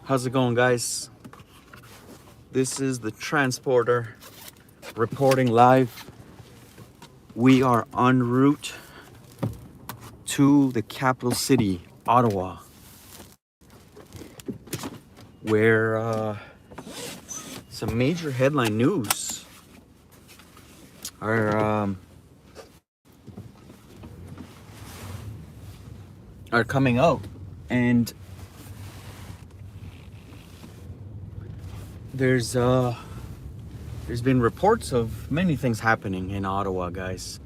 How's it going, guys? This is the transporter reporting live. We are en route to the capital city, Ottawa, where some major headline news are coming out, and there's been reports of many things happening in Ottawa, guys.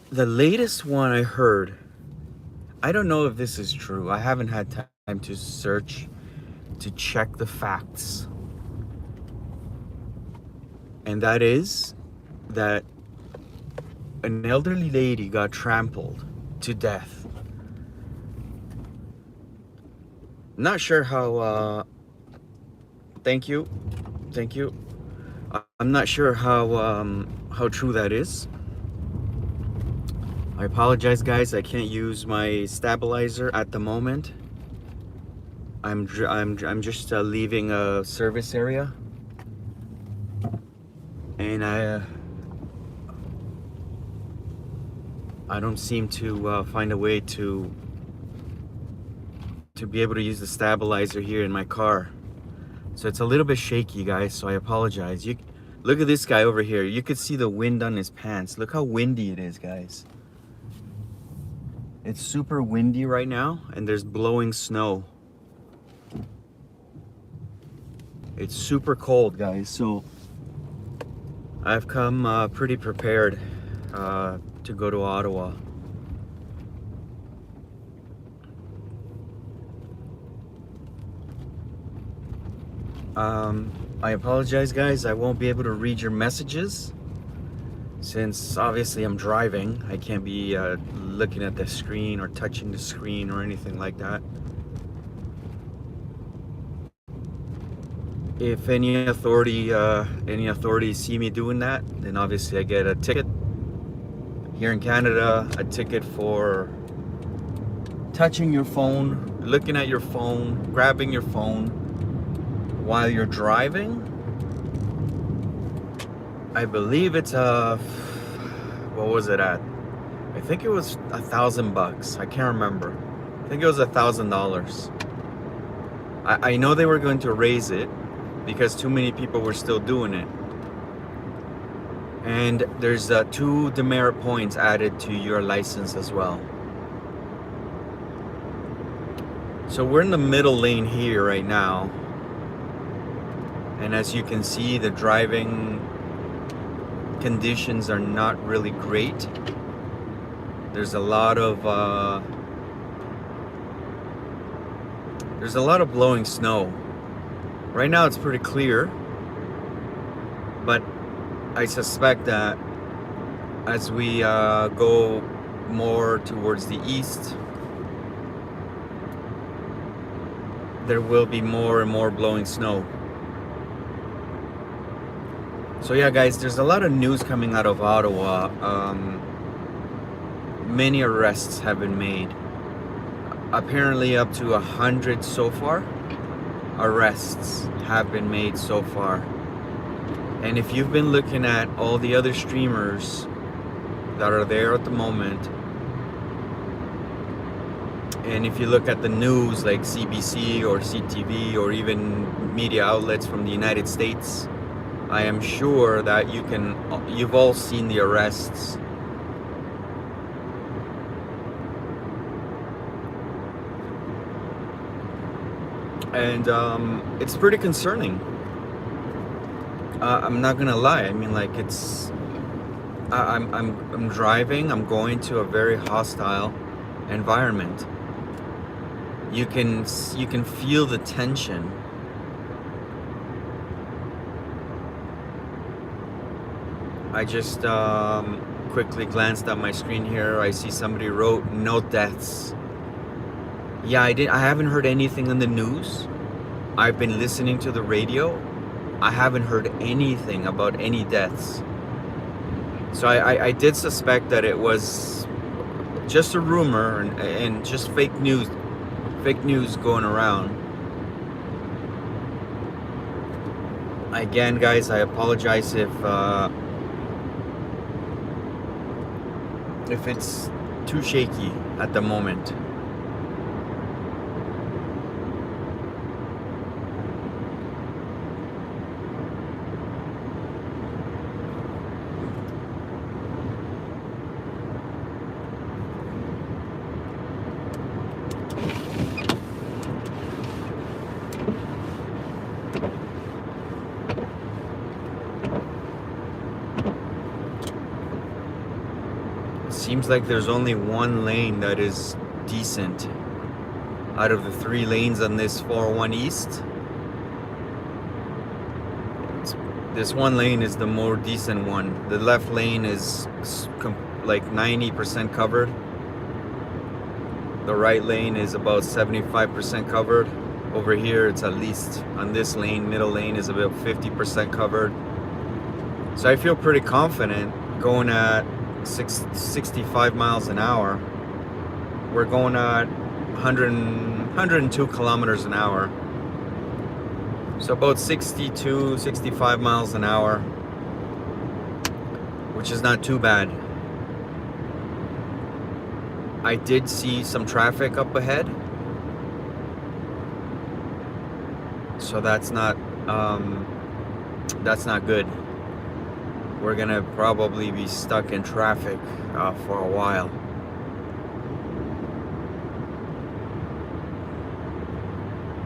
The latest one I heard, I don't know if this is true. I haven't had time to search to check the facts. And that is that an elderly lady got trampled to death. Not sure how Thank you. I'm not sure how true that is. I apologize, guys. I can't use my stabilizer at the moment. I'm just leaving a service area, and I don't seem to find a way to be able to use the stabilizer here in my car. So it's a little bit shaky, guys, so I apologize. Look at this guy over here. You could see the wind on his pants. Look how windy it is, guys. It's super windy right now, and there's blowing snow. It's super cold, guys, so I've come pretty prepared to go to Ottawa. I apologize, guys. I won't be able to read your messages since obviously I'm driving. I can't be looking at the screen or touching the screen or anything like that. If any authorities see me doing that, then obviously I get a ticket. Here in Canada, a ticket for touching your phone, looking at your phone, grabbing your phone while you're driving. I believe it's what was it at? I think it was $1,000. I can't remember. I think it was $1,000. I know they were going to raise it because too many people were still doing it. And there's 2 demerit points added to your license as well. So we're in the middle lane here right now. And as you can see, the driving conditions are not really great. There's a lot of blowing snow. Right now it's pretty clear, but I suspect that as we go more towards the east, there will be more and more blowing snow. So yeah, guys, there's a lot of news coming out of Ottawa. Many arrests have been made. Apparently up to 100 so far. Arrests have been made so far. And if you've been looking at all the other streamers that are there at the moment, and if you look at the news like CBC or CTV or even media outlets from the United States, I am sure that you've all seen the arrests. And it's pretty concerning. I'm not gonna lie. I mean, like, I'm driving. I'm going to a very hostile environment. You can feel the tension. I just quickly glanced at my screen here. I see somebody wrote no deaths. Yeah, I haven't heard anything in the news. I've been listening to the radio. I haven't heard anything about any deaths. So I did suspect that it was just a rumor and just fake news going around. Again, guys, I apologize if it's too shaky at the moment. Seems like there's only one lane that is decent out of the 3 lanes on this 401 East. This one lane is the more decent one. The left lane is like 90% covered. The right lane is about 75% covered. Over here, it's at least on this lane, middle lane is about 50% covered. So I feel pretty confident going at 65 miles an hour. We're going at 102 kilometers an hour. So about 62, 65 miles an hour, which is not too bad. I did see some traffic up ahead, so that's not good. We're gonna probably be stuck in traffic for a while.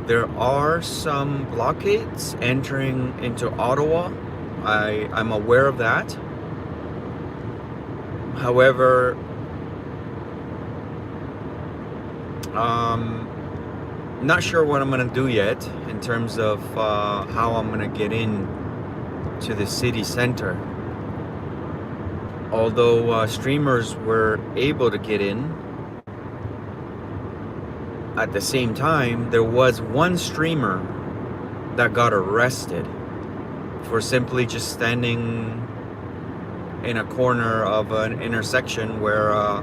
There are some blockades entering into Ottawa. I'm aware of that. However, not sure what I'm gonna do yet in terms of how I'm gonna get in to the city center. Although streamers were able to get in, at the same time, there was one streamer that got arrested for simply just standing in a corner of an intersection where a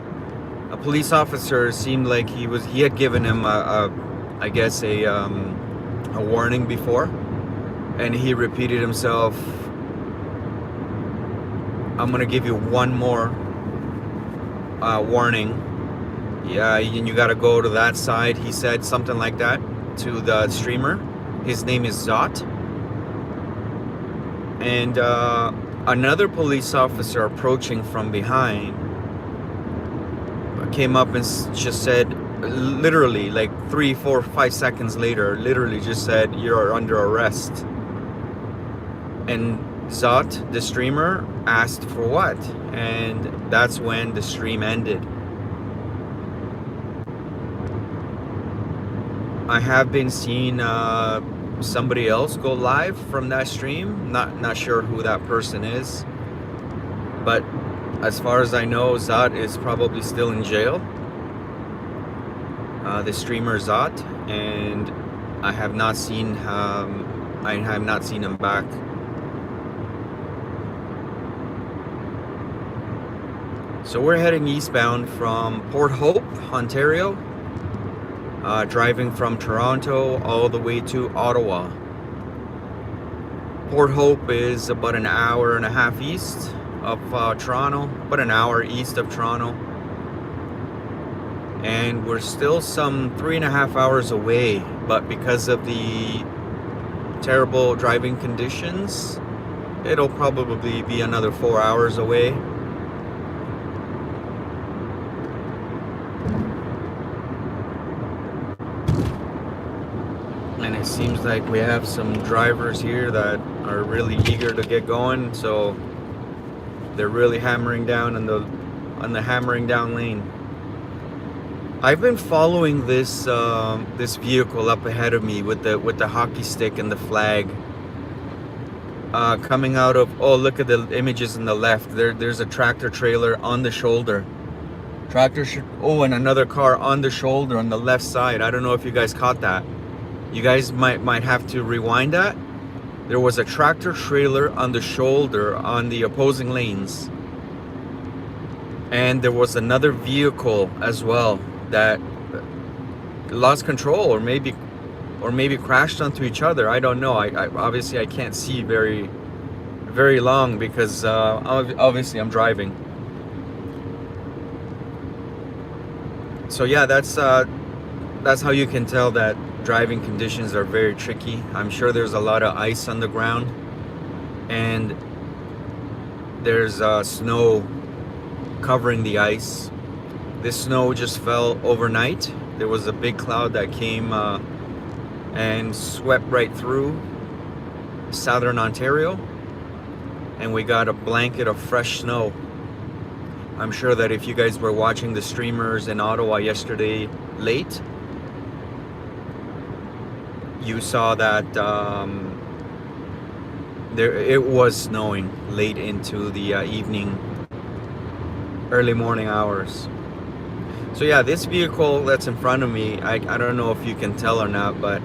police officer seemed like he had given him a warning before, and he repeated himself. I'm gonna give you one more warning. Yeah, and you gotta go to that side. He said something like that to the streamer. His name is Zot. And another police officer approaching from behind came up and just said, literally like 3, 4, 5 seconds later, literally just said, "You're under arrest." And Zot, the streamer, asked for what? And that's when the stream ended. I have been seeing somebody else go live from that stream. Not sure who that person is, but as far as I know, Zot is probably still in jail. The streamer Zot, and I have not seen him back. So we're heading eastbound from Port Hope, Ontario. Driving from Toronto all the way to Ottawa. Port Hope is about an hour and a half east of Toronto, about an hour east of Toronto. And we're still some 3.5 hours away, but because of the terrible driving conditions, it'll probably be another 4 hours away. And it seems like we have some drivers here that are really eager to get going, so they're really hammering down on the hammering down lane. I've been following this this vehicle up ahead of me with the hockey stick and the flag. Coming out of, oh, look at the images on the left. There's a tractor trailer on the shoulder. And another car on the shoulder on the left side. I don't know if you guys caught that. You guys might have to rewind that. There was a tractor trailer on the shoulder on the opposing lanes. And there was another vehicle as well that lost control, or maybe or maybe crashed onto each other. I don't know. I obviously I can't see very long because obviously I'm driving. So yeah, that's how you can tell that driving conditions are very tricky. I'm sure there's a lot of ice on the ground, and there's snow covering the ice. This snow just fell overnight. There was a big cloud that came and swept right through southern Ontario, and we got a blanket of fresh snow. I'm sure that if you guys were watching the streamers in Ottawa yesterday late, you saw that it was snowing late into the evening, early morning hours. So yeah, this vehicle that's in front of me, I don't know if you can tell or not, but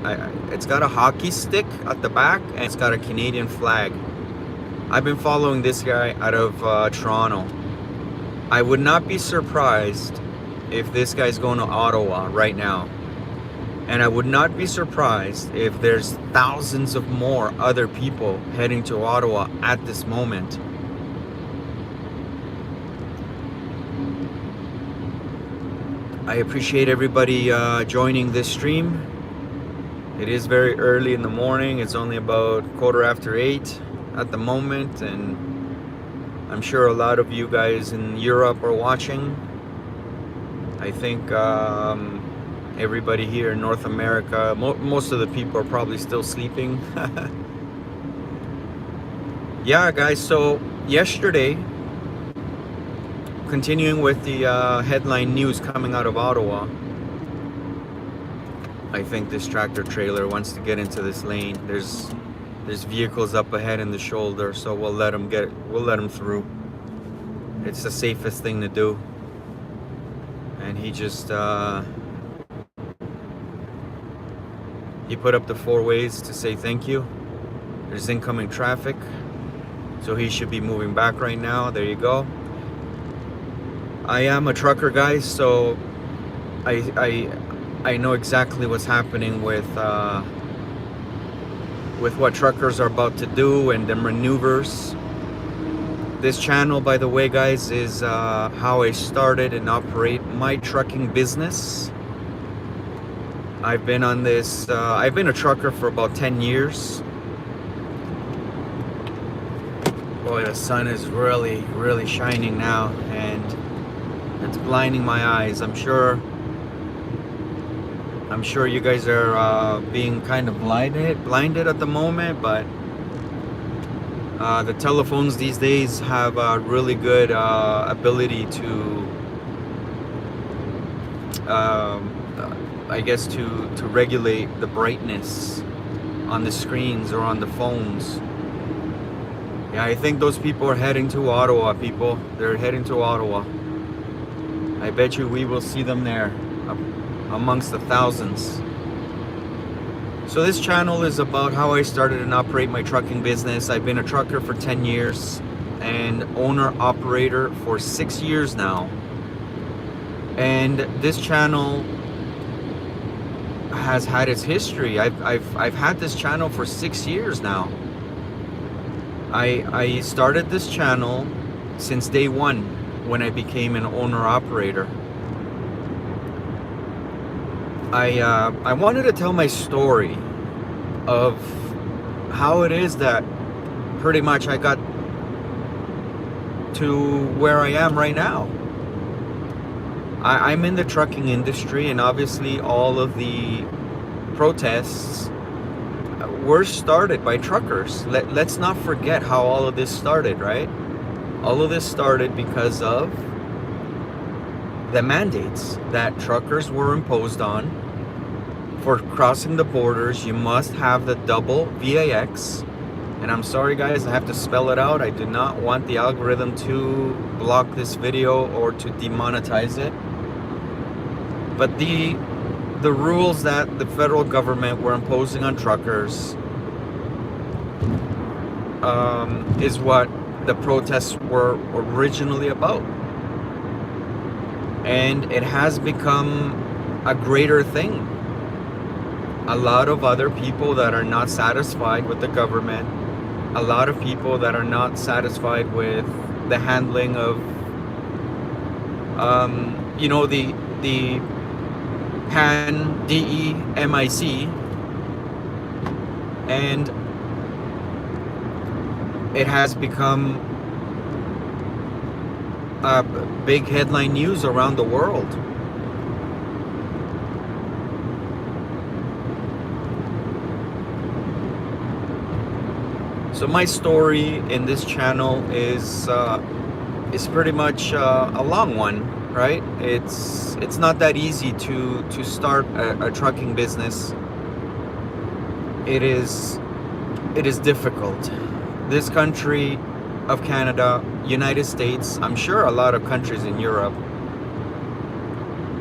it's got a hockey stick at the back, and it's got a Canadian flag. I've been following this guy out of Toronto. I would not be surprised if this guy's going to Ottawa right now. And I would not be surprised if there's thousands of more other people heading to Ottawa at this moment. I appreciate everybody joining this stream. It is very early in the morning. It's only about 8:15 at the moment, and I'm sure a lot of you guys in Europe are watching. I think everybody here in North America, most of the people are probably still sleeping. Yeah, guys, so yesterday, continuing with the headline news coming out of Ottawa, I think this tractor trailer wants to get into this lane. There's vehicles up ahead in the shoulder, so we'll let them through. It's the safest thing to do. And he just he put up the 4 ways to say thank you. There's incoming traffic, so he should be moving back right now. There you go. I am a trucker, guys, so I know exactly what's happening with what truckers are about to do and the maneuvers. This channel, by the way, guys, is how I started and operate my trucking business. I've been on this. I've been a trucker for about 10 years. Boy, the sun is really shining now, and it's blinding my eyes. I'm sure you guys are being kind of blinded at the moment, but the telephones these days have a really good ability to, I guess, to regulate the brightness on the screens or on the phones. Yeah, I think those people are heading to Ottawa, people. They're heading to Ottawa. I bet you we will see them there amongst the thousands. So this channel is about how I started and operate my trucking business. I've been a trucker for 10 years and owner-operator for 6 years now. And this channel has had its history. I've had this channel for 6 years now. I started this channel since day one when I became an owner-operator. I wanted to tell my story of how it is that pretty much I got to where I am right now. I'm in the trucking industry, and obviously all of the protests were started by truckers. Let's not forget how all of this started, right? All of this started because of the mandates that truckers were imposed on. For crossing the borders, you must have the double VAX. And I'm sorry, guys, I have to spell it out. I do not want the algorithm to block this video or to demonetize it. But the rules that the federal government were imposing on truckers is what the protests were originally about. And it has become a greater thing. a lot of other people that are not satisfied with the government, a lot of people that are not satisfied with the handling of, the DEMIC, and it has become big headline news around the world. So my story in this channel is pretty much a long one, right? It's not that easy to start a trucking business. It is difficult. This country of Canada, United States, I'm sure a lot of countries in Europe,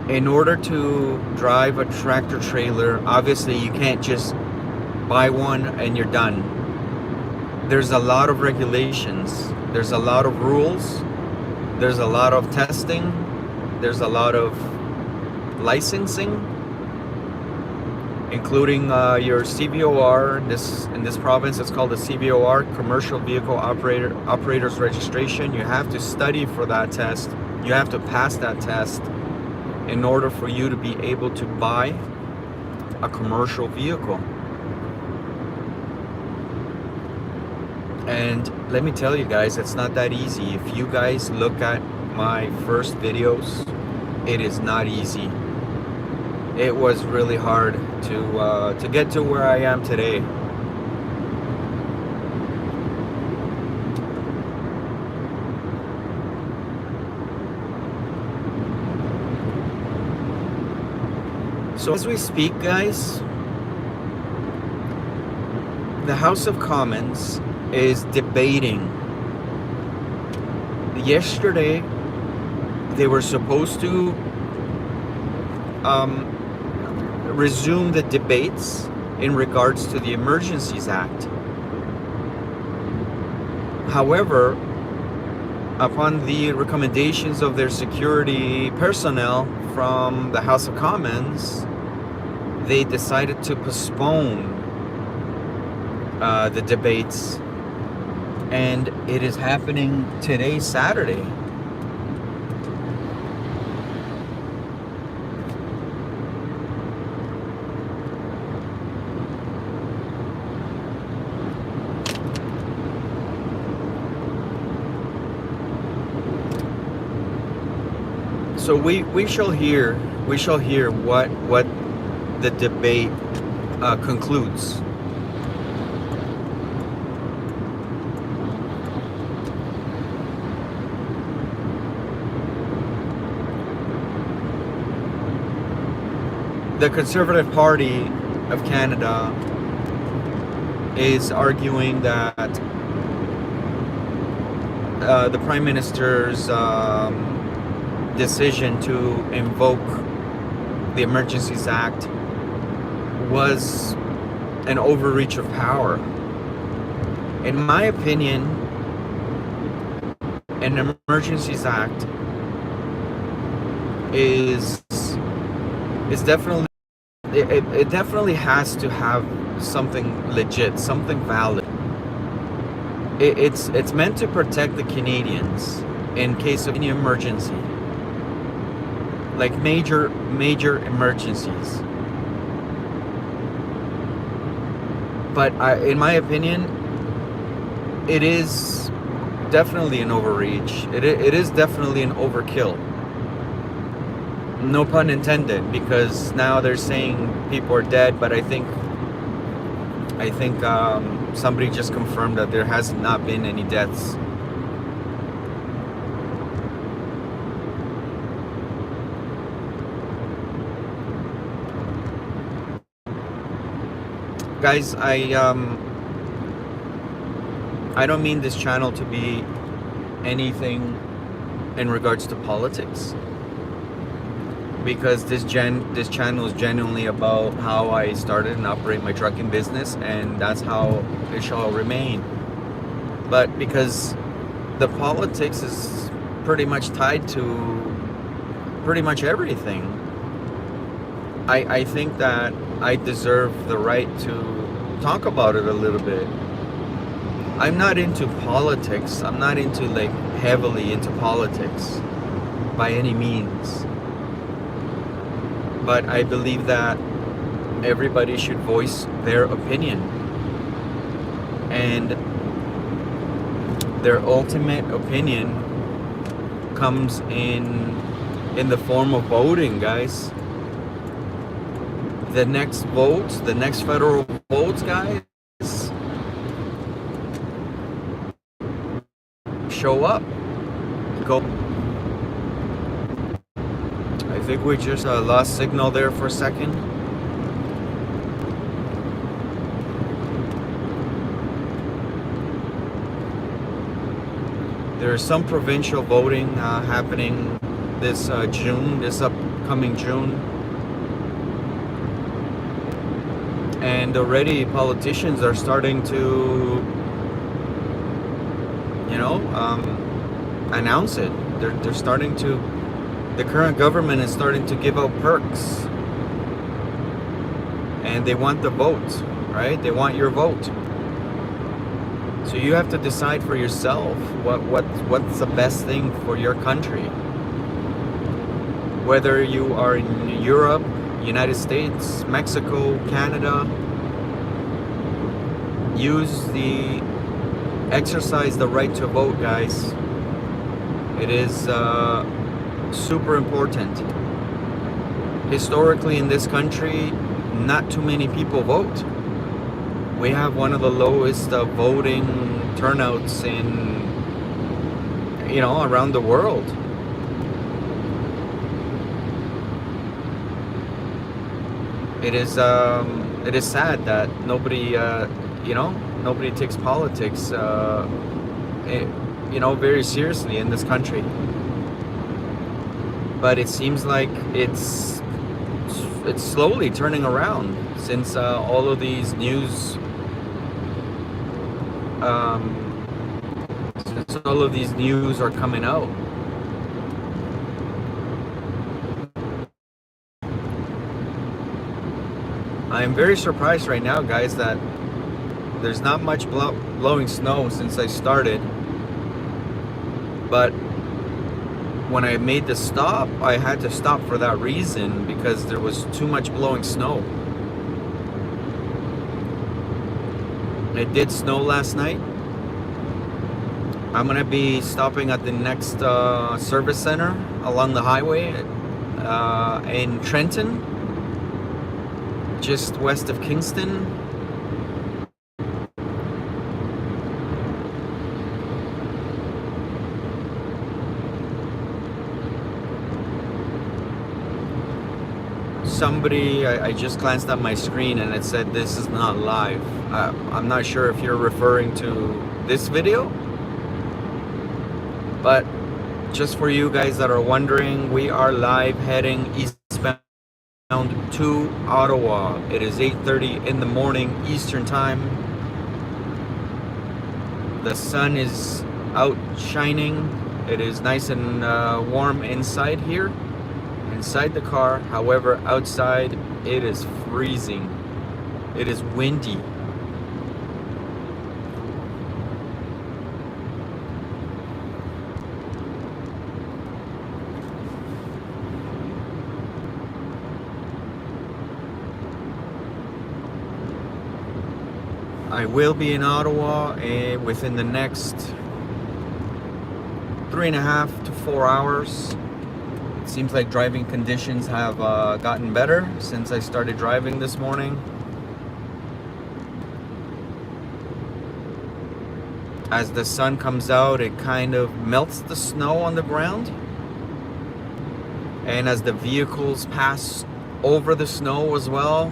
in order to drive a tractor trailer, obviously you can't just buy one and you're done. There's a lot of regulations, there's a lot of rules, there's a lot of testing, there's a lot of licensing, including your CVOR. In this province, it's called the CVOR, Commercial Vehicle Operator's Registration. You have to study for that test. You have to pass that test in order for you to be able to buy a commercial vehicle. And let me tell you guys, it's not that easy. If you guys look at my first videos, it is not easy. It was really hard to get to where I am today. So as we speak, guys, the House of Commons is debating. Yesterday, they were supposed to resume the debates in regards to the Emergencies Act. However, upon the recommendations of their security personnel from the House of Commons, they decided to postpone the debates, and it is happening today, Saturday. So we shall hear what the debate concludes. The Conservative Party of Canada is arguing that the Prime Minister's decision to invoke the Emergencies Act was an overreach of power. In my opinion, an Emergencies Act is definitely, it definitely has to have something legit, something valid. It's meant to protect the Canadians in case of any emergency, like major emergencies. But in my opinion, it is definitely an overreach. It is definitely an overkill. No pun intended, because now they're saying people are dead, but I think somebody just confirmed that there has not been any deaths. Guys, I don't mean this channel to be anything in regards to politics, because this channel is genuinely about how I started and operate my trucking business, and that's how it shall remain. But because the politics is pretty much tied to pretty much everything, I think that I deserve the right to talk about it a little bit. I'm not into politics. I'm not into like heavily into politics by any means. But I believe that everybody should voice their opinion. And their ultimate opinion comes in the form of voting, guys. The next votes, the next federal votes, guys, show up. Go. I think we just lost signal there for a second. There's some provincial voting happening this June, this upcoming June. And already politicians are starting to, announce it. They're starting to, the current government is starting to give out perks. And they want the vote, right? They want your vote. So you have to decide for yourself what's the best thing for your country. Whether you are in Europe, United States, Mexico, Canada, exercise the right to vote, guys. It is super important. Historically in this country, not too many people vote. We have one of the lowest voting turnouts around the world. It is sad that nobody takes politics very seriously in this country. But it seems like it's slowly turning around since all of these news are coming out. I'm very surprised right now, guys, that there's not much blowing snow since I started. But when I made the stop, I had to stop for that reason, because there was too much blowing snow. It did snow last night. I'm gonna be stopping at the next service center along the highway in Trenton, just west of Kingston. Somebody, I just glanced at my screen and it said this is not live. I'm not sure if you're referring to this video, but just for you guys that are wondering, we are live heading eastbound to Ottawa. It is 8:30 in the morning Eastern time. The sun is out shining. It is nice and warm inside here, inside the car. However, outside it is freezing. It is windy. I will be in Ottawa within the next 3.5 to 4 hours. It seems like driving conditions have gotten better since I started driving this morning. As the sun comes out, it kind of melts the snow on the ground. And as the vehicles pass over the snow as well,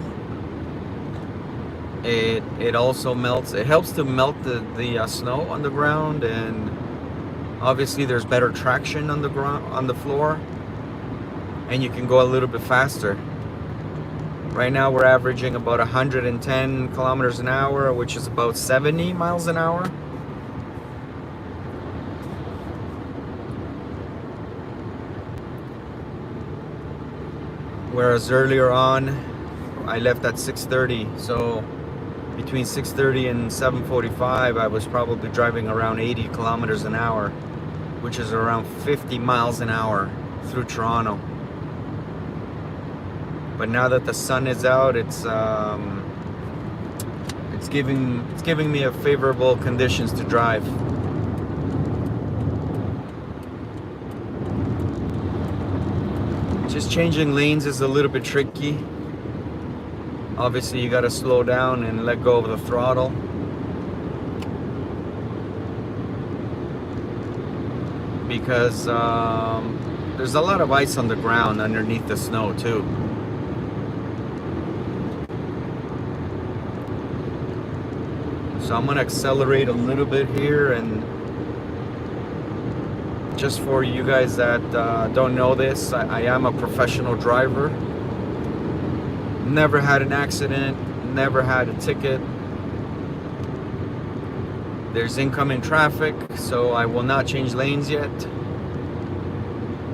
it also melts. It helps to melt the snow on the ground, and obviously there's better traction on the ground, on the floor, and you can go a little bit faster. Right now we're averaging about 110 kilometers an hour, which is about 70 miles an hour. Whereas earlier on, I left at 6:30, so between 6:30 and 7:45 I was probably driving around 80 kilometers an hour, which is around 50 miles an hour through Toronto. But now that the sun is out, it's giving me a favorable conditions to drive. Just changing lanes is a little bit tricky. Obviously you got to slow down and let go of the throttle. Because there's a lot of ice on the ground underneath the snow too. So I'm gonna accelerate a little bit here, and just for you guys that don't know this, I am a professional driver. Never had an accident, never had a ticket. There's incoming traffic, so I will not change lanes yet.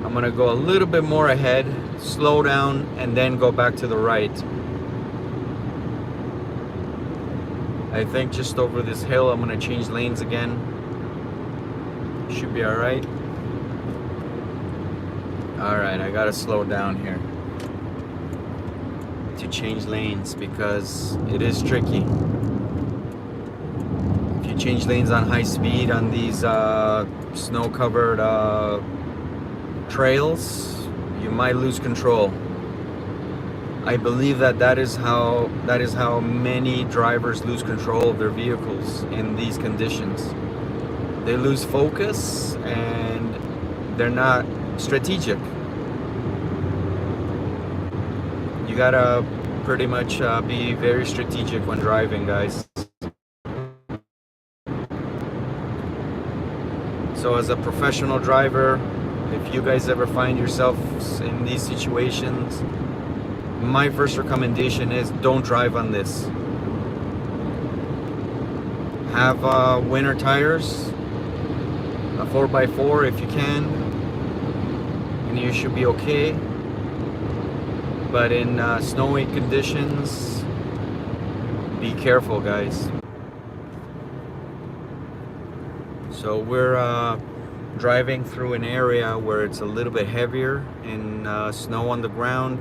I'm gonna go a little bit more ahead, slow down, and then go back to the right. I think just over this hill I'm gonna change lanes again. Should be alright. Alright, I gotta slow down here to change lanes because it is tricky. If you change lanes on high speed on these snow-covered trails, you might lose control. I believe that is how many drivers lose control of their vehicles in these conditions. They lose focus and they're not strategic. You gotta pretty much be very strategic when driving, guys. So as a professional driver, if you guys ever find yourselves in these situations, my first recommendation is don't drive on this. Have winter tires, a 4x4 if you can, and you should be okay. But in snowy conditions, be careful, guys. So we're driving through an area where it's a little bit heavier and snow on the ground.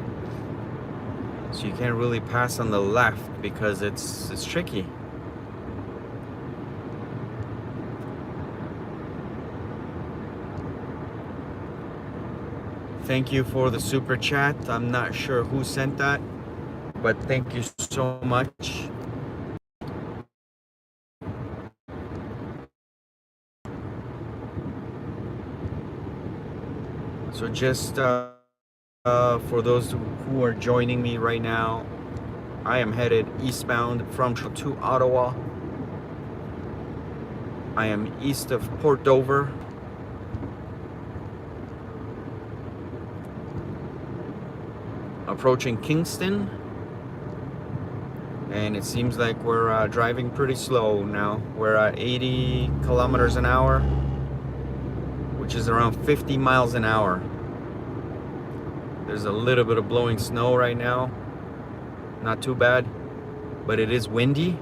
So you can't really pass on the left because it's tricky. Thank you for the super chat. I'm not sure who sent that, but thank you so much. So just for those who are joining me right now, I am headed eastbound from Toronto to Ottawa. I am east of Port Dover. Approaching Kingston. And it seems like we're driving pretty slow now. We're at 80 kilometers an hour, which is around 50 miles an hour. There's a little bit of blowing snow right now. Not too bad, but it is windy.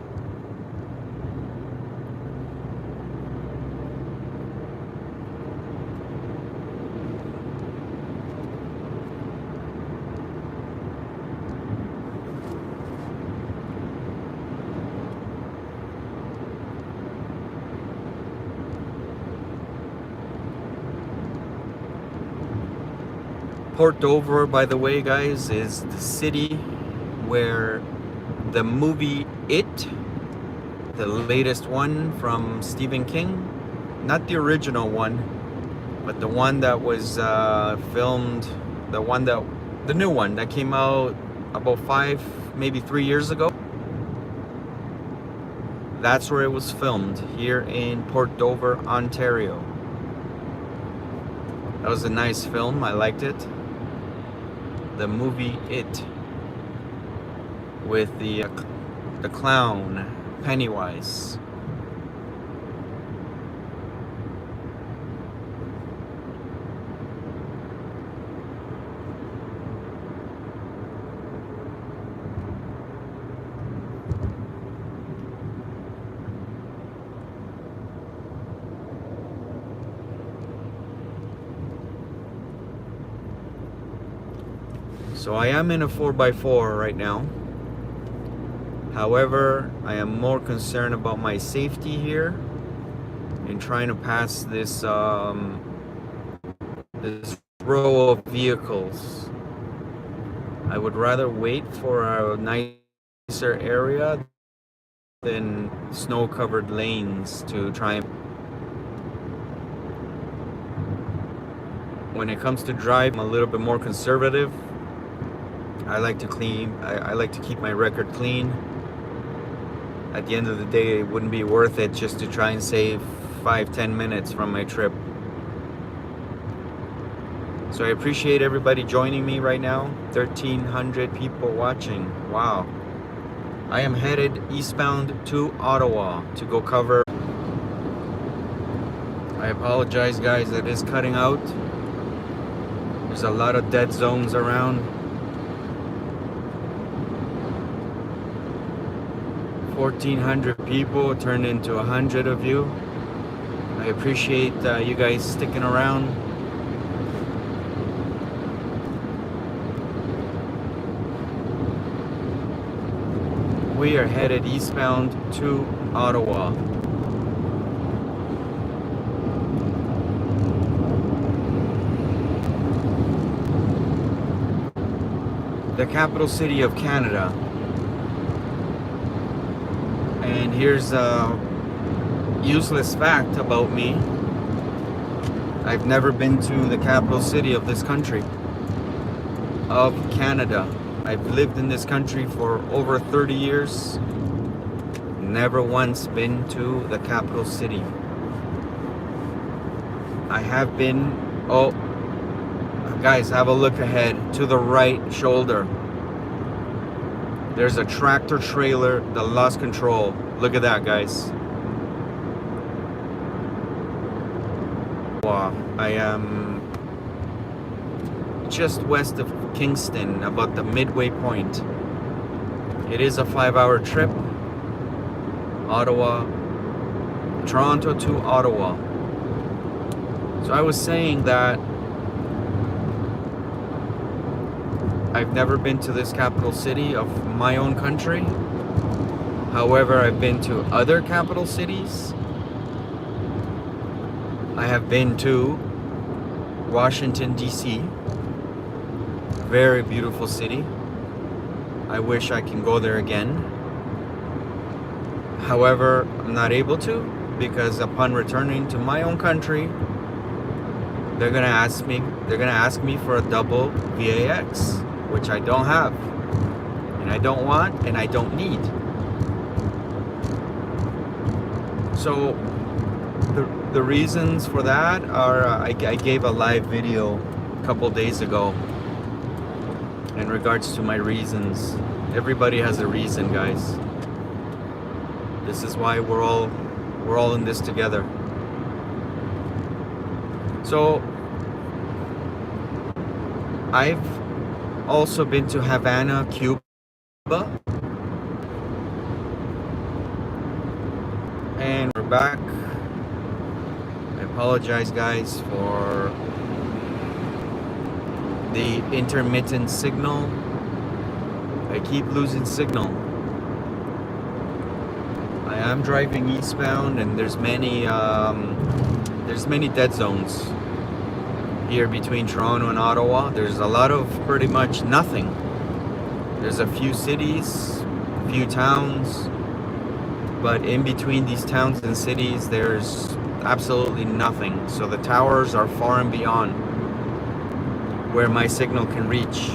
Port Dover, by the way, guys, is the city where the movie It, the latest one from Stephen King, not the original one, but the one that was filmed, the new one that came out about 5, maybe 3 years ago. That's where it was filmed, here in Port Dover, Ontario. That was a nice film, I liked it. The movie It, with the clown Pennywise. So I am in a 4x4 right now. However, I am more concerned about my safety here in trying to pass this row of vehicles. I would rather wait for a nicer area than snow-covered lanes to try and... When it comes to driving, I'm a little bit more conservative. I like to keep my record clean. At the end of the day, it wouldn't be worth it just to try and save 5-10 minutes from my trip. So I appreciate everybody joining me right now. 1,300 people watching. Wow. I am headed eastbound to Ottawa to go cover. I apologize, guys, that is cutting out. There's a lot of dead zones around. 1,400 people turned into 100 of you. I appreciate you guys sticking around. We are headed eastbound to Ottawa. The capital city of Canada. And here's a useless fact about me. I've never been to the capital city of this country, of Canada. I've lived in this country for over 30 years. Never once been to the capital city. I have been, oh, guys, have a look ahead to the right shoulder. There's a tractor trailer that lost control. Look at that, guys. Wow, I am just west of Kingston, about the midway point. It is a 5-hour trip. Toronto to Ottawa. So I was saying that I've never been to this capital city of my own country. However, I've been to other capital cities. I have been to Washington, D.C. Very beautiful city. I wish I can go there again. However, I'm not able to, because upon returning to my own country, they're gonna ask me for a double VAX, which I don't have, and I don't want, and I don't need. So the reasons for that are, I gave a live video a couple days ago in regards to my reasons. Everybody has a reason, guys. This is why we're all in this together. So I've also been to Havana, Cuba. And we're back. I apologize, guys, for the intermittent signal. I keep losing signal. I am driving eastbound, and there's many dead zones here between Toronto and Ottawa. There's a lot of pretty much nothing. There's a few cities, a few towns, but in between these towns and cities, there's absolutely nothing. So the towers are far and beyond where my signal can reach.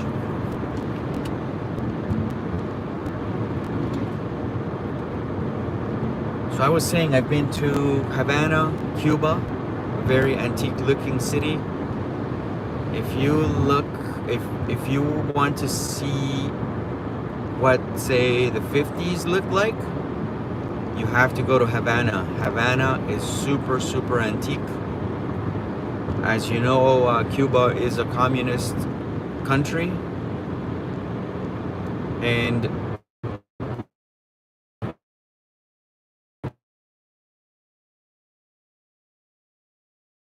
So I was saying I've been to Havana, Cuba, a very antique looking city. If you want to see what, say, the 50s looked like, you have to go to Havana. Havana is super, super antique. As you know, Cuba is a communist country, and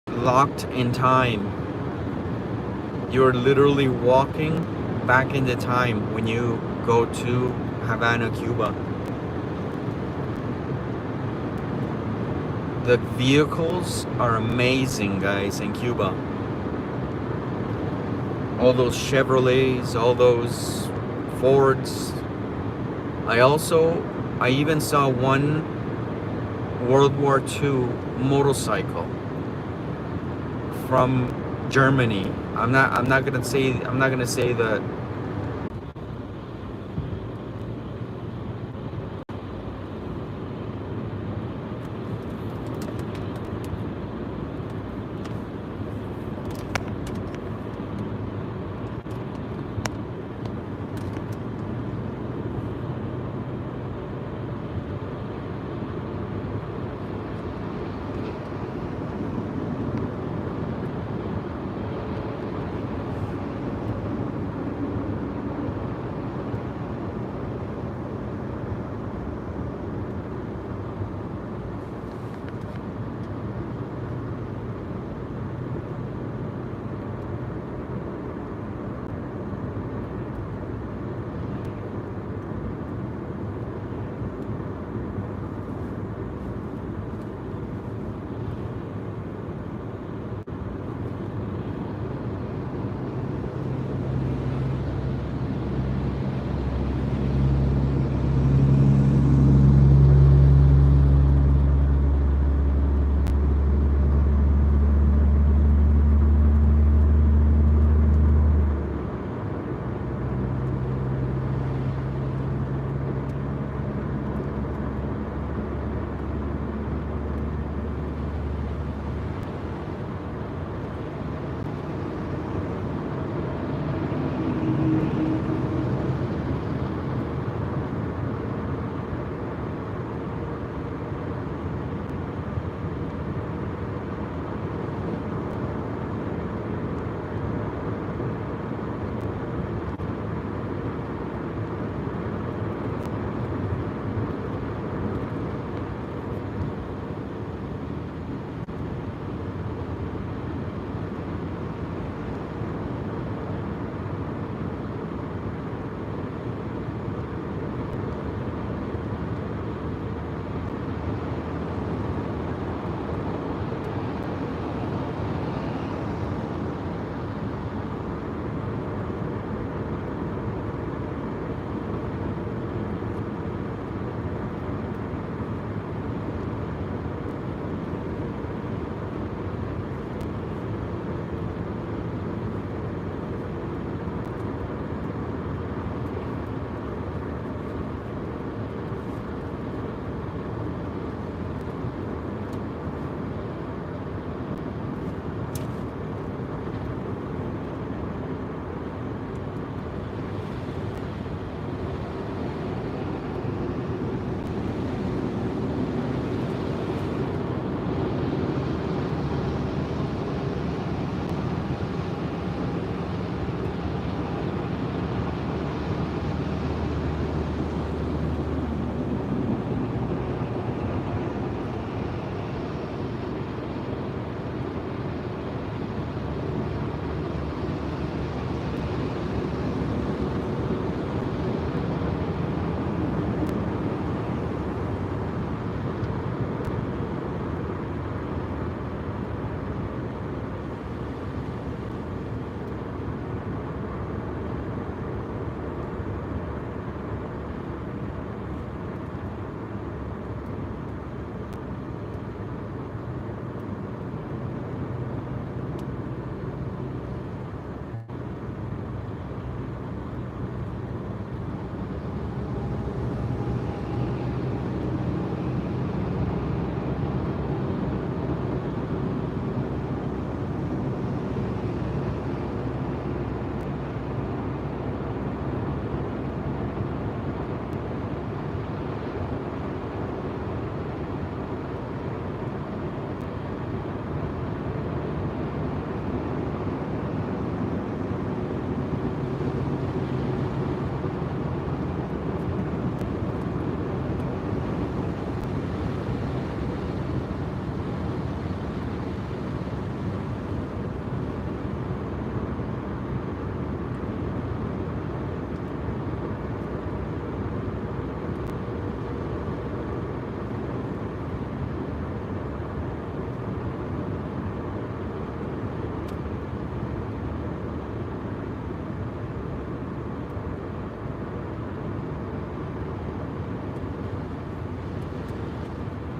locked in time. You're literally walking back in the time when you go to Havana, Cuba, the vehicles are amazing, guys, in Cuba. All those Chevrolets, all those Fords. I even saw one World War II motorcycle from Germany. I'm not gonna say that.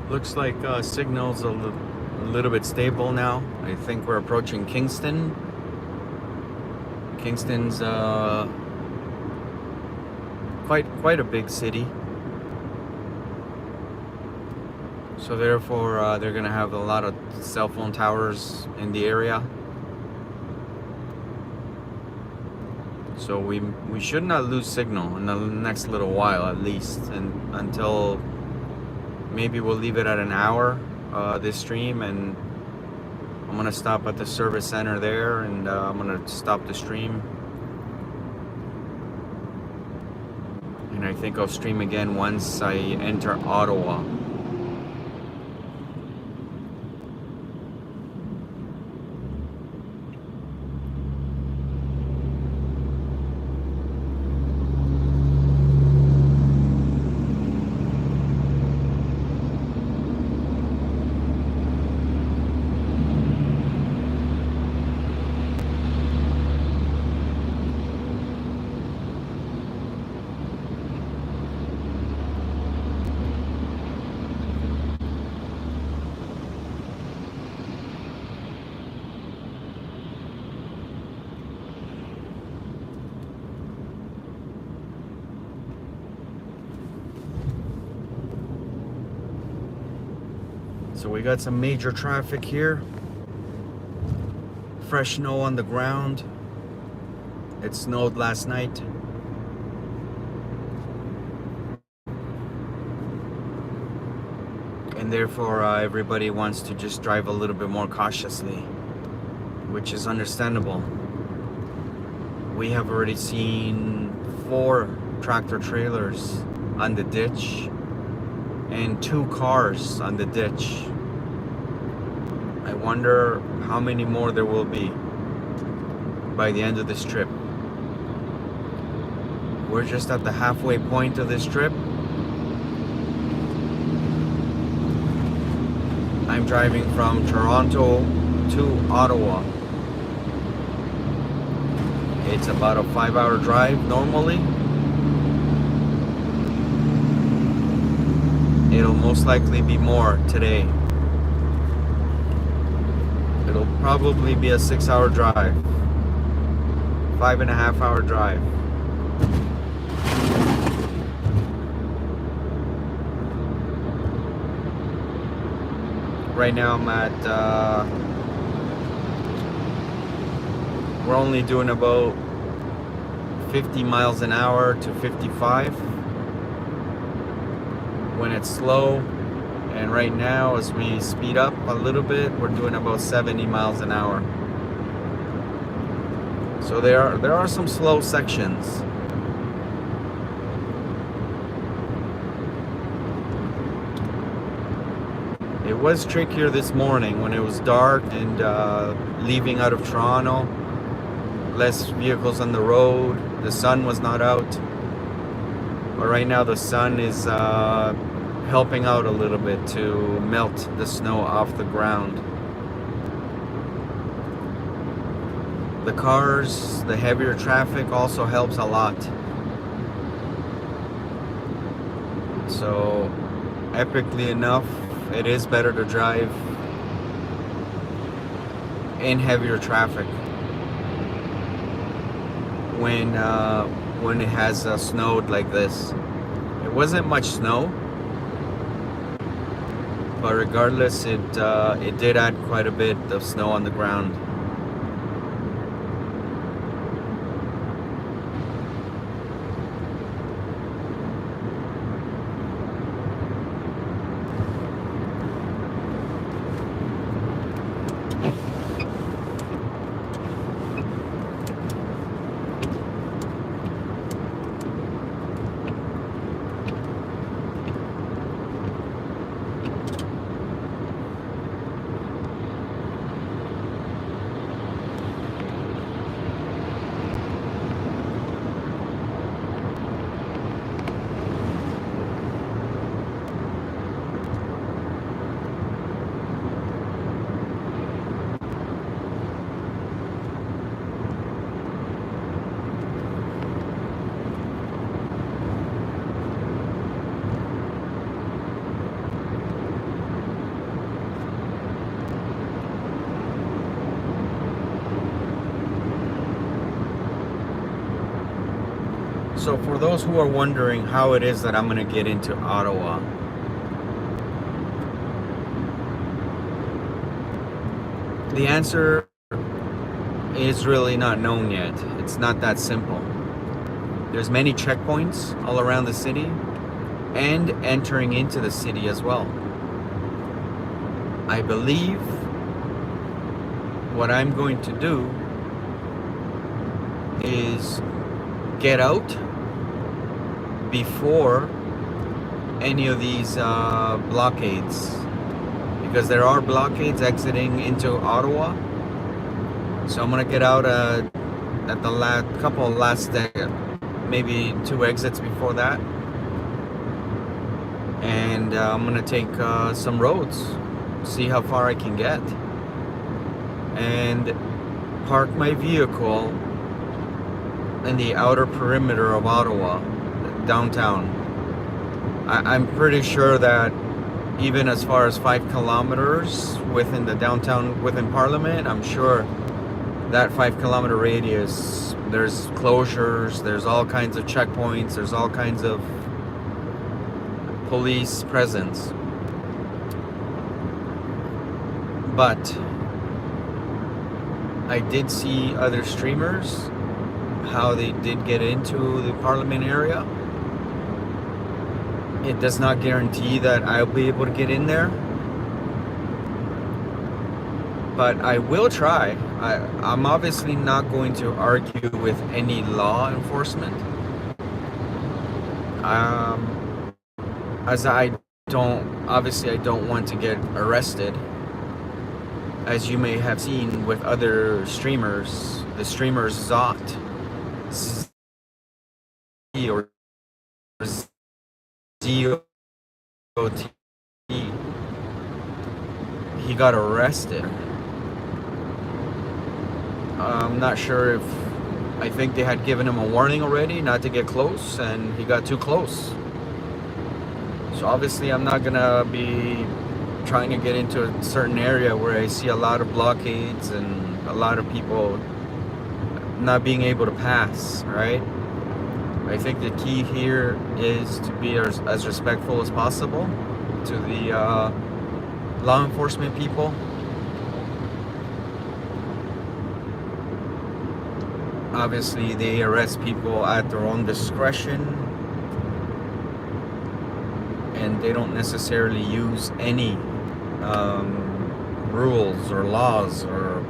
Looks like signal's a little bit stable now. I think we're approaching Kingston. Kingston's quite a big city. So therefore, they're gonna have a lot of cell phone towers in the area. So we should not lose signal in the next little while, at least, and until maybe we'll leave it at an hour, this stream, and I'm gonna stop at the service center there, and I'm gonna stop the stream, and I think I'll stream again once I enter Ottawa. So we got some major traffic here. Fresh snow on the ground. It snowed last night. And therefore everybody wants to just drive a little bit more cautiously, which is understandable. We have already seen 4 tractor trailers on the ditch and 2 cars on the ditch. I wonder how many more there will be by the end of this trip. We're just at the halfway point of this trip. I'm driving from Toronto to Ottawa. It's about a 5-hour drive normally. It'll most likely be more today. It'll probably be a 6-hour drive. 5.5-hour drive. Right now I'm at, we're only doing about 50 miles an hour to 55 when it's slow, and right now as we speed up a little bit, we're doing about 70 miles an hour. So there are some slow sections. It was trickier this morning when it was dark and leaving out of Toronto. Less vehicles on the road. The sun was not out. But right now the sun is helping out a little bit to melt the snow off the ground. The cars, the heavier traffic also helps a lot. So, epically enough, it is better to drive in heavier traffic when it has snowed like this. It wasn't much snow, but regardless, it did add quite a bit of snow on the ground. So for those who are wondering how it is that I'm going to get into Ottawa, the answer is really not known yet. It's not that simple. There's many checkpoints all around the city and entering into the city as well. I believe what I'm going to do is get out before any of these blockades, because there are blockades exiting into Ottawa. So I'm gonna get out at the last maybe 2 exits before that, and I'm gonna take some roads, see how far I can get, and park my vehicle in the outer perimeter of Ottawa, downtown. I'm pretty sure that even as far as 5 kilometers within the downtown, within Parliament, I'm sure that 5-kilometer radius, there's closures, there's all kinds of checkpoints, there's all kinds of police presence. But I did see other streamers, how they did get into the Parliament area. It does not guarantee that I'll be able to get in there, but I will try. I'm obviously not going to argue with any law enforcement, as I don't want to get arrested. As you may have seen with other streamers, the streamer Zot, or ZOT, he got arrested. I'm not sure if, I think they had given him a warning already not to get close, and he got too close. So obviously I'm not gonna be trying to get into a certain area where I see a lot of blockades and a lot of people not being able to pass, right? I think the key here is to be as respectful as possible to the law enforcement people. Obviously, they arrest people at their own discretion, and they don't necessarily use any rules or laws, or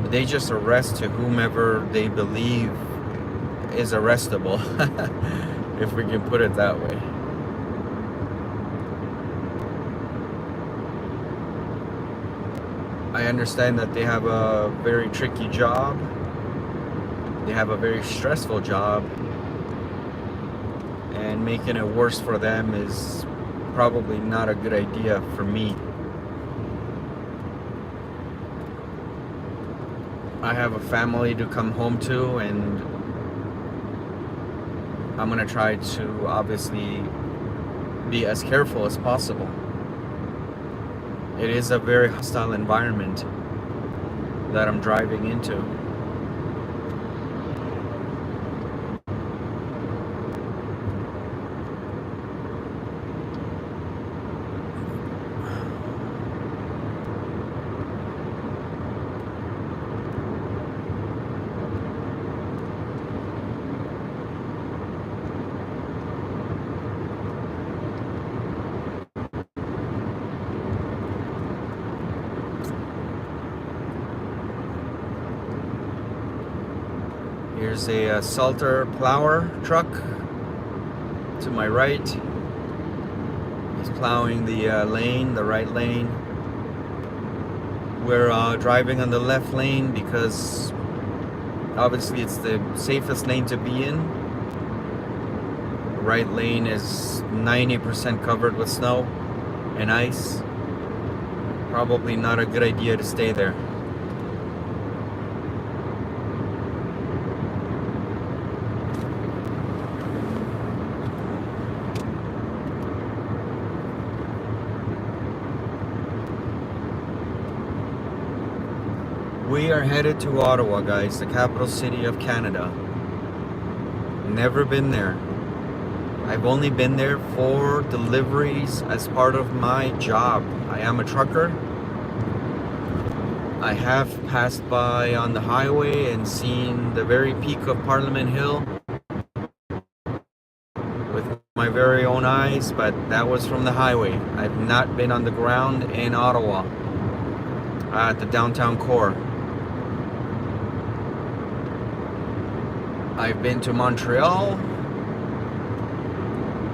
they just arrest to whomever they believe is arrestable, if we can put it that way. I understand that they have a very tricky job. They have a very stressful job, and making it worse for them is probably not a good idea for me. I have a family to come home to, and I'm gonna try to obviously be as careful as possible. It is a very hostile environment that I'm driving into. Here's a Salter plower truck to my right. He's plowing the lane, the right lane. We're driving on the left lane because obviously it's the safest lane to be in. The right lane is 90% covered with snow and ice. Probably not a good idea to stay there. We are headed to Ottawa, guys, the capital city of Canada. Never been there. I've only been there for deliveries as part of my job. I am a trucker. I have passed by on the highway and seen the very peak of Parliament Hill with my very own eyes, but that was from the highway. I've not been on the ground in Ottawa at the downtown core. I've been to Montreal.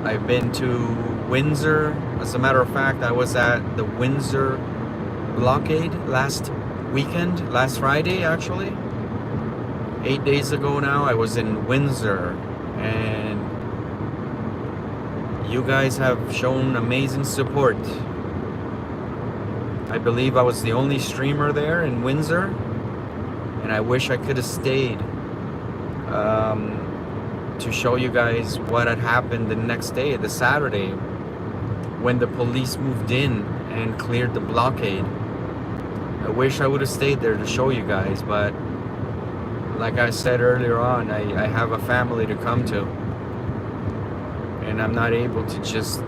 I've been to Windsor. As a matter of fact, I was at the Windsor blockade last weekend, last Friday actually. 8 days ago now, I was in Windsor, and you guys have shown amazing support. I believe I was the only streamer there in Windsor, and I wish I could have stayed to show you guys what had happened the next day, the Saturday, when the police moved in and cleared the blockade. I wish I would have stayed there to show you guys, but like I said earlier on, I have a family to come to, and I'm not able to just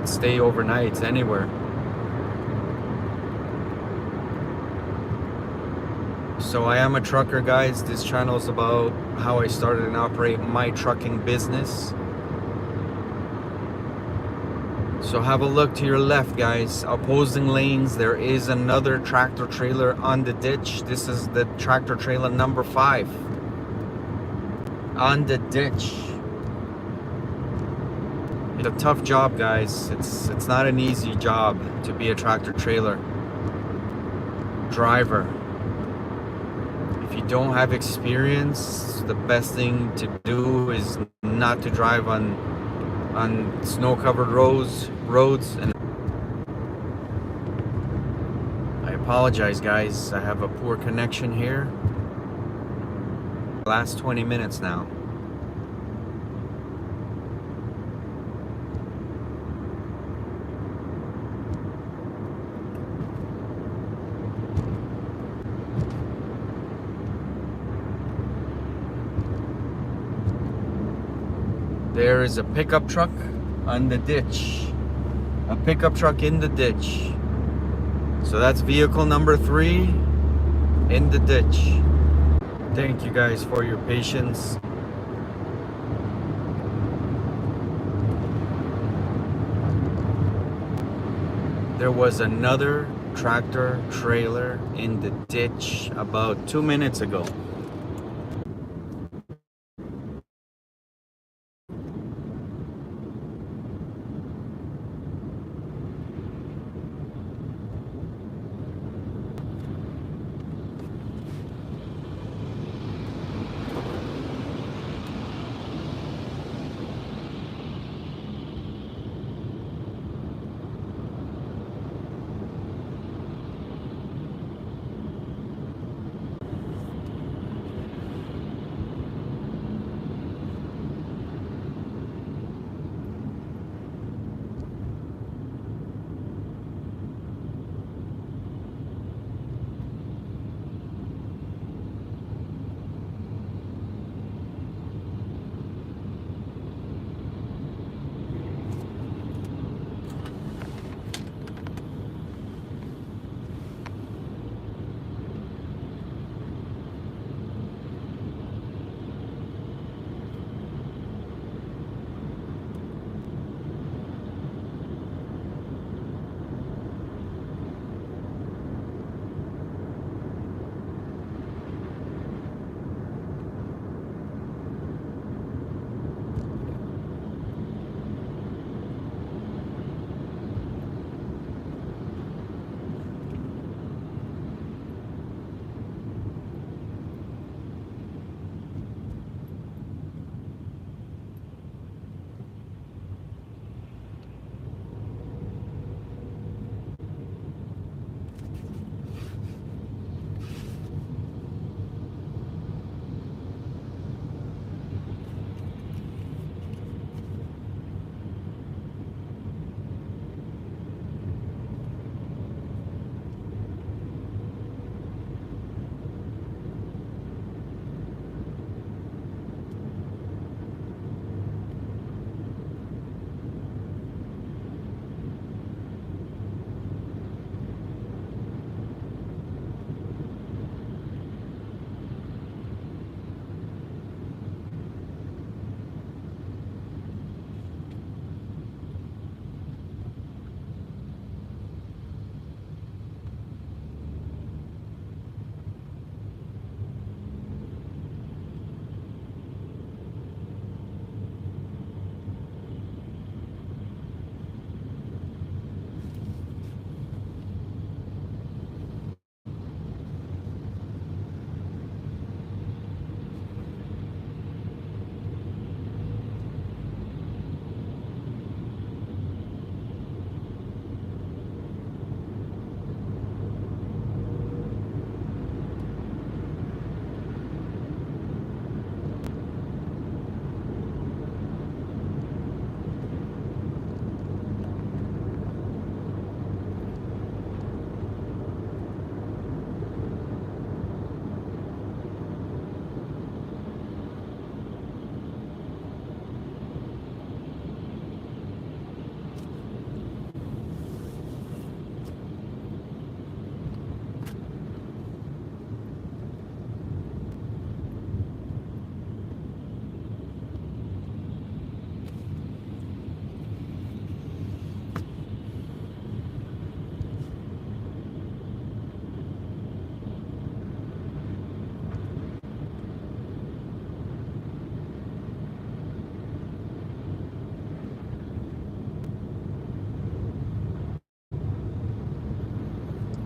stay overnight anywhere. So I am a trucker, guys. This channel is about how I started and operate my trucking business. So have a look to your left, guys. Opposing lanes, there is another tractor trailer on the ditch. This is the tractor trailer number 5 on the ditch. It's a tough job, guys. It's not an easy job to be a tractor trailer driver. If you don't have experience, the best thing to do is not to drive on snow-covered roads. And I apologize, guys. I have a poor connection here. Last 20 minutes now. There is a pickup truck on the ditch. A pickup truck in the ditch. So that's vehicle number 3 in the ditch. Thank you guys for your patience. There was another tractor trailer in the ditch about 2 minutes ago.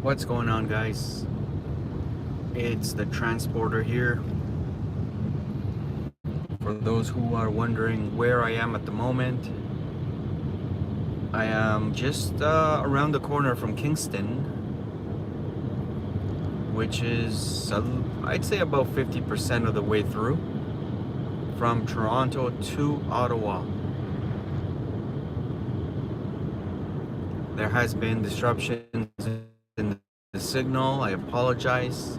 What's going on, guys? It's the transporter here. For those who are wondering where I am at the moment, I am just around the corner from Kingston, which is, I'd say, about 50% of the way through from Toronto to Ottawa. There has been disruptions in the signal. I apologize.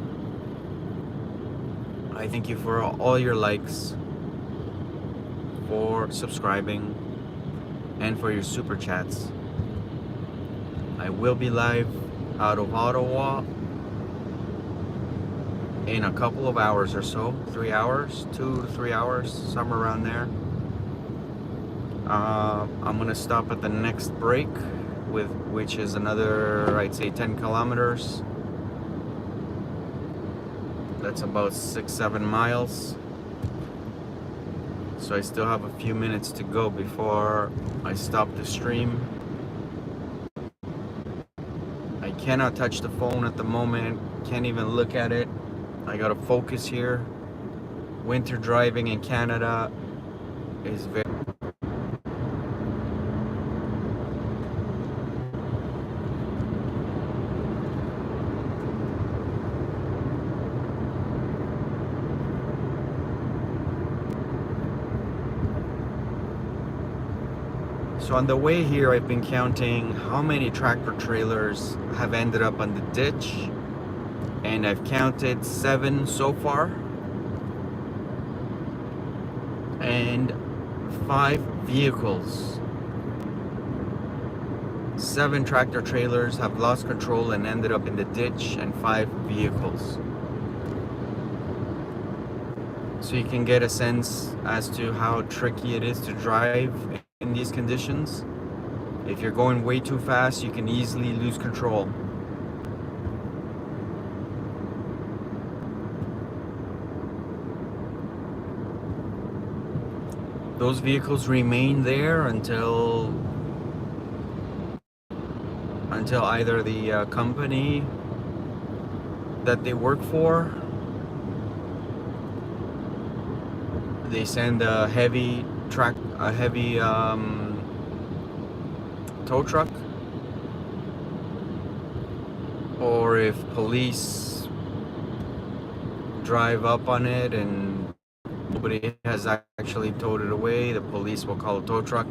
I thank you for all your likes, for subscribing, and for your super chats. I will be live out of Ottawa in a couple of hours or so. 3 hours, 2 to 3 hours, somewhere around there. I'm gonna stop at the next break, which is another, I'd say, 10 kilometers. That's about 6-7 miles. So I still have a few minutes to go before I stop the stream. I cannot touch the phone at the moment, can't even look at it. I gotta focus here. Winter driving in Canada is very... So on the way here, I've been counting how many tractor trailers have ended up on the ditch, and I've counted 7 so far, and 5 vehicles. 7 tractor trailers have lost control and ended up in the ditch, and 5 vehicles. So you can get a sense as to how tricky it is to drive in these conditions. If you're going way too fast, you can easily lose control. Those vehicles remain there until either the company that they work for, they send a heavy tow truck, or if police drive up on it and nobody has actually towed it away, the police will call a tow truck.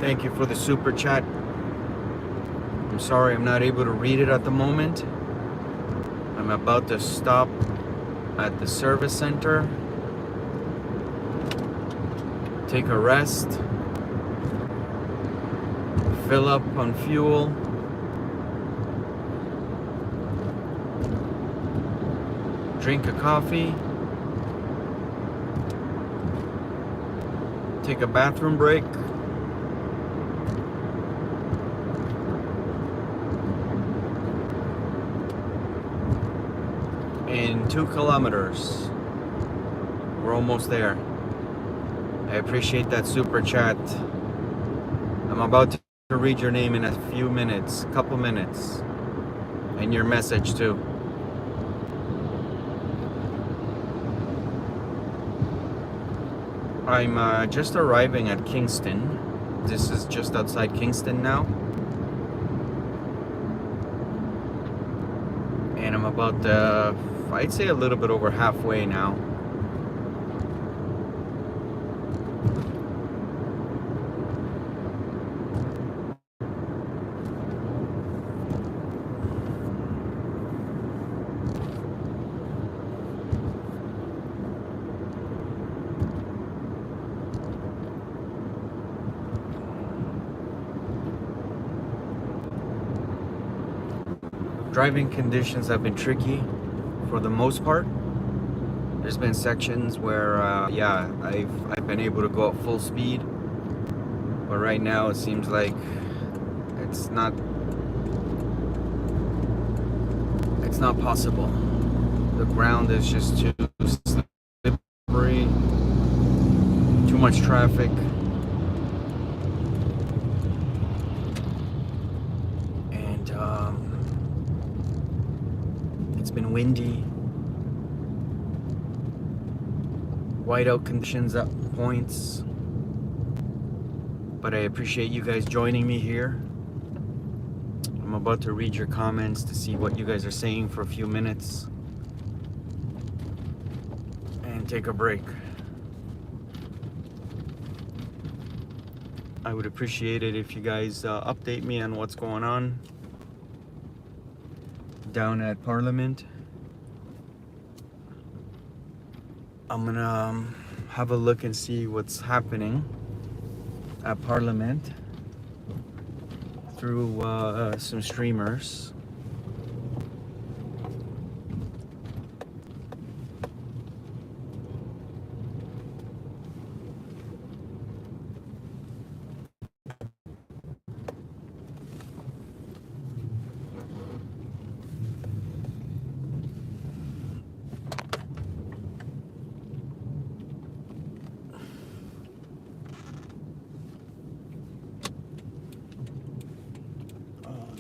Thank you for the super chat. I'm sorry I'm not able to read it at the moment. I'm about to stop at the service center, take a rest, fill up on fuel, drink a coffee, take a bathroom break, in 2 kilometers. We're almost there. I appreciate that super chat. I'm about to read your name in a few minutes, couple minutes, and your message too. I'm just arriving at Kingston. This is just outside Kingston now. And I'm about, I'd say a little bit over halfway now. Driving conditions have been tricky for the most part. There's been sections where, yeah, I've been able to go at full speed, but right now it seems like it's not possible. The ground is just too slippery, too much traffic. It's been windy, whiteout conditions at points, but I appreciate you guys joining me here. I'm about to read your comments to see what you guys are saying for a few minutes and take a break. I would appreciate it if you guys update me on what's going on down at Parliament. I'm gonna have a look and see what's happening at Parliament through some streamers.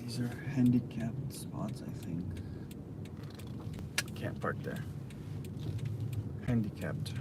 These are handicapped spots, I think. Can't park there. Handicapped.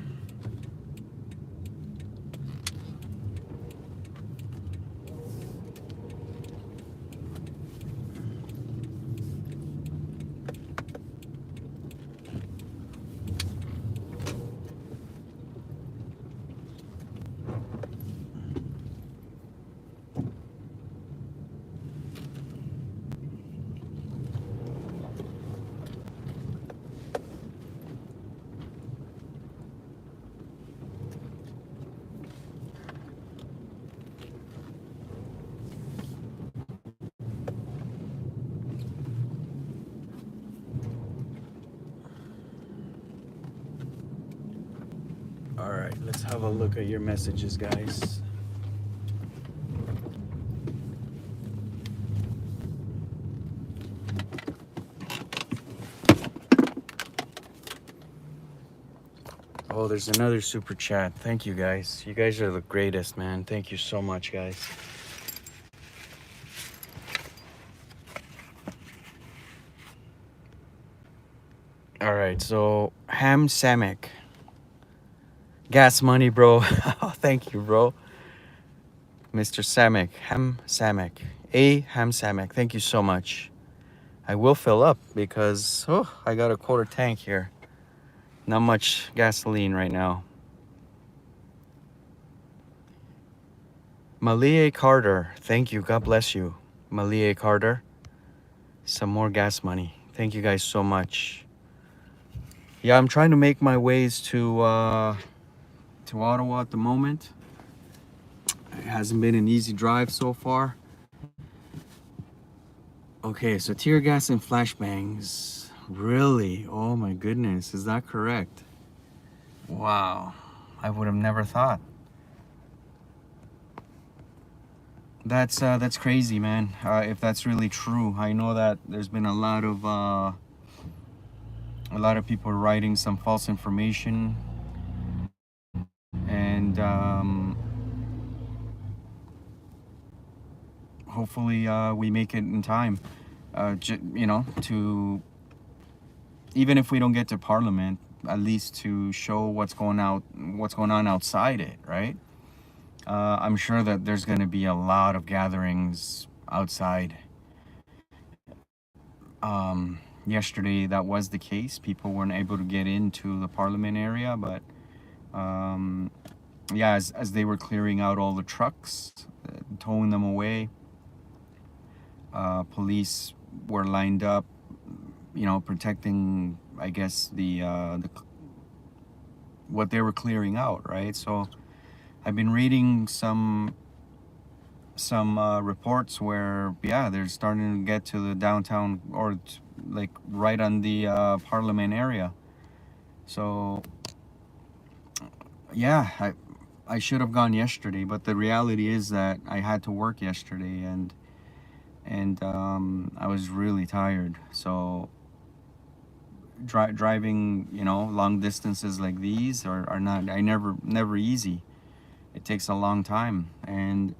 All right, let's have a look at your messages, guys. Oh, there's another super chat. Thank you, guys. You guys are the greatest, man. Thank you so much, guys. All right, so Ham Samek. Gas money, bro. Oh, thank you, bro. Mr. Samek. Ham Samek. Ham Samek. Thank you so much. I will fill up because, I got a quarter tank here. Not much gasoline right now. Malia Carter, thank you. God bless you. Malia Carter, some more gas money. Thank you guys so much. Yeah, I'm trying to make my ways to Ottawa at the moment. It hasn't been an easy drive so far. Okay, so tear gas and flashbangs. Really? Oh my goodness, is that correct? Wow, I would have never thought. That's crazy, man. If that's really true, I know that there's been a lot of people writing some false information, and hopefully we make it in time. To even if we don't get to Parliament, at least to show what's going on outside it, right? I'm sure that there's going to be a lot of gatherings outside. Yesterday, that was the case. People weren't able to get into the Parliament area, but yeah, as they were clearing out all the trucks, towing them away, police were lined up, protecting, I guess, the what they were clearing out, right? So I've been reading some reports where, yeah, they're starting to get to the downtown, or like right on the Parliament area. So yeah, I should have gone yesterday, but the reality is that I had to work yesterday, and I was really tired. So driving, long distances like these are never easy. It takes a long time, and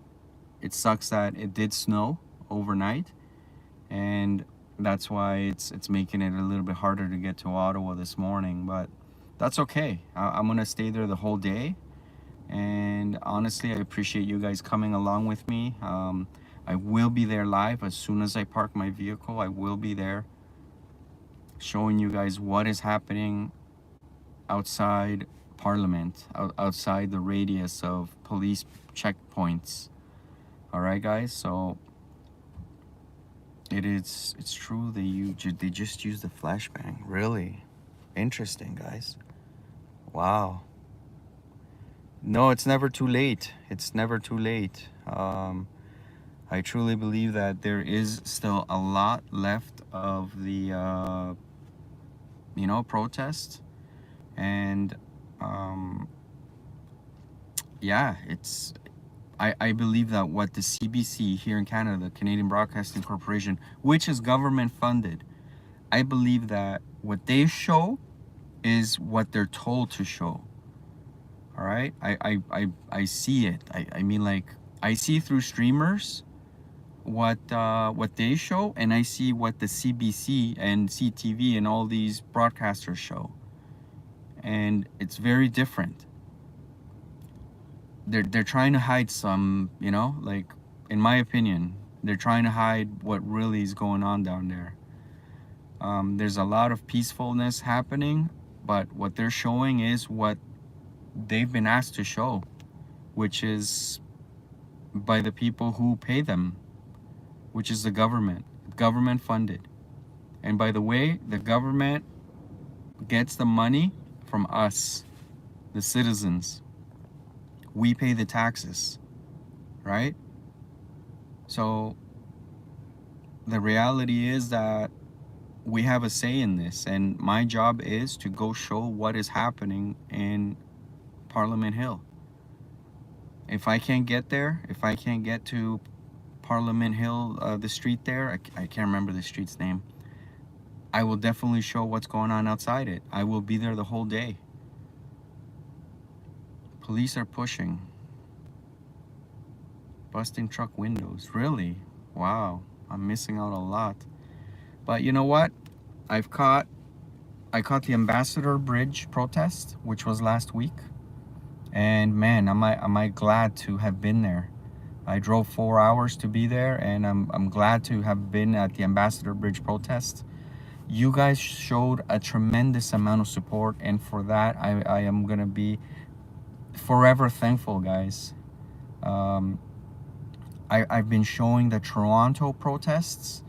it sucks that it did snow overnight, and that's why it's making it a little bit harder to get to Ottawa this morning. But that's okay. I'm gonna stay there the whole day, and honestly, I appreciate you guys coming along with me. I will be there live as soon as I park my vehicle. I will be there showing you guys what is happening outside Parliament, outside the radius of police checkpoints. All right, guys. So it's true they just used the flashbang. Really interesting, guys. Wow. No, it's never too late. It's never too late. I truly believe that there is still a lot left of the protest, and yeah, I believe that what the CBC here in Canada, the Canadian Broadcasting Corporation, which is government funded, I believe that what they show is what they're told to show. All right, I see it. I mean, like, I see through streamers what they show, and I see what the CBC and CTV and all these broadcasters show, and it's very different. They're trying to hide some, like, in my opinion, they're trying to hide what really is going on down there. There's a lot of peacefulness happening, but what they're showing is what they've been asked to show, which is by the people who pay them, which is the government funded. And by the way, the government gets the money from us, the citizens. We pay the taxes, right? So the reality is that we have a say in this, and my job is to go show what is happening in Parliament Hill. If I can't get there, if I can't get to Parliament Hill, the street there, I can't remember the street's name, I will definitely show what's going on outside it. I will be there the whole day. Police are pushing, busting truck windows. Really? Wow, I'm missing out a lot. But you know what? I caught the Ambassador Bridge protest, which was last week, and man, am I glad to have been there. I drove 4 hours to be there, and I'm glad to have been at the Ambassador Bridge protest. You guys showed a tremendous amount of support, and for that, I am gonna be forever thankful, guys. I've been showing the Toronto protests.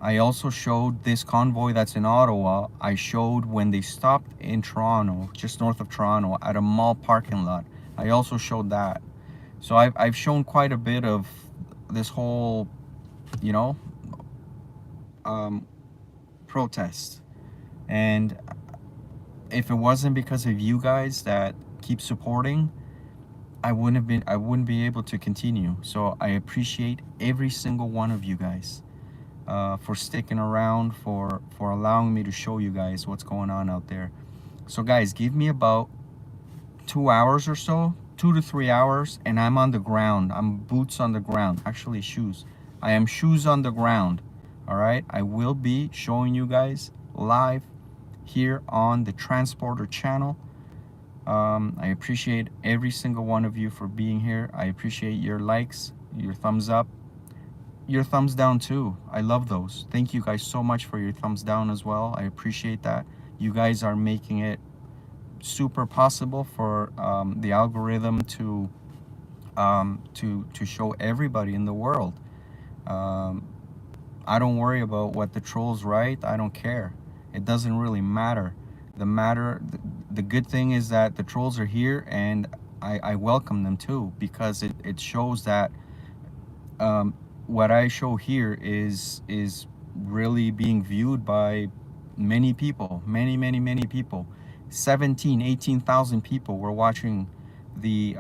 I also showed this convoy that's in Ottawa. I showed when they stopped in Toronto, just north of Toronto, at a mall parking lot. I also showed that. So I've shown quite a bit of this whole, you know, protest. And if it wasn't because of you guys that keep supporting, I wouldn't be able to continue. So I appreciate every single one of you guys. For sticking around, for allowing me to show you guys what's going on out there. So guys, give me about 2 hours or so, 2 to 3 hours, and I'm on the ground. I'm boots on the ground. Actually, shoes. I am shoes on the ground. All right. I will be showing you guys live here on the Transporter channel. I appreciate every single one of you for being here. I appreciate your likes, your thumbs up, your thumbs down too. I love those. Thank you guys so much for your thumbs down as well. I appreciate that. You guys are making it super possible for the algorithm to show everybody in the world. I don't worry about what the trolls write. I don't care. It doesn't really matter. The good thing is that the trolls are here, and I welcome them too, because it shows that what I show here is really being viewed by many people, many people. 18,000 people were watching the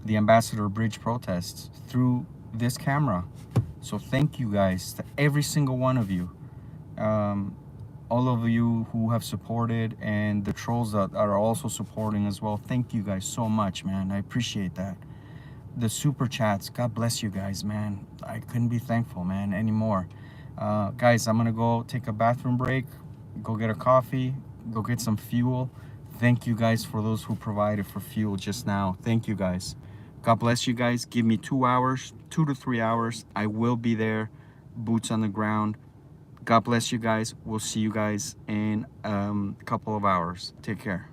Ambassador Bridge protests through this camera. So thank you guys, to every single one of you, all of you who have supported, and the trolls that are also supporting as well. Thank you guys so much, man. I appreciate that. The super chats, God bless you guys, man. I couldn't be thankful, man, anymore. Guys, I'm gonna go take a bathroom break, go get a coffee, go get some fuel. Thank you guys for those who provided for fuel just now. Thank you guys. God bless you guys. Give me 2 hours, 2 to 3 hours. I will be there, boots on the ground. God bless you guys. We'll see you guys in a couple of hours. Take care.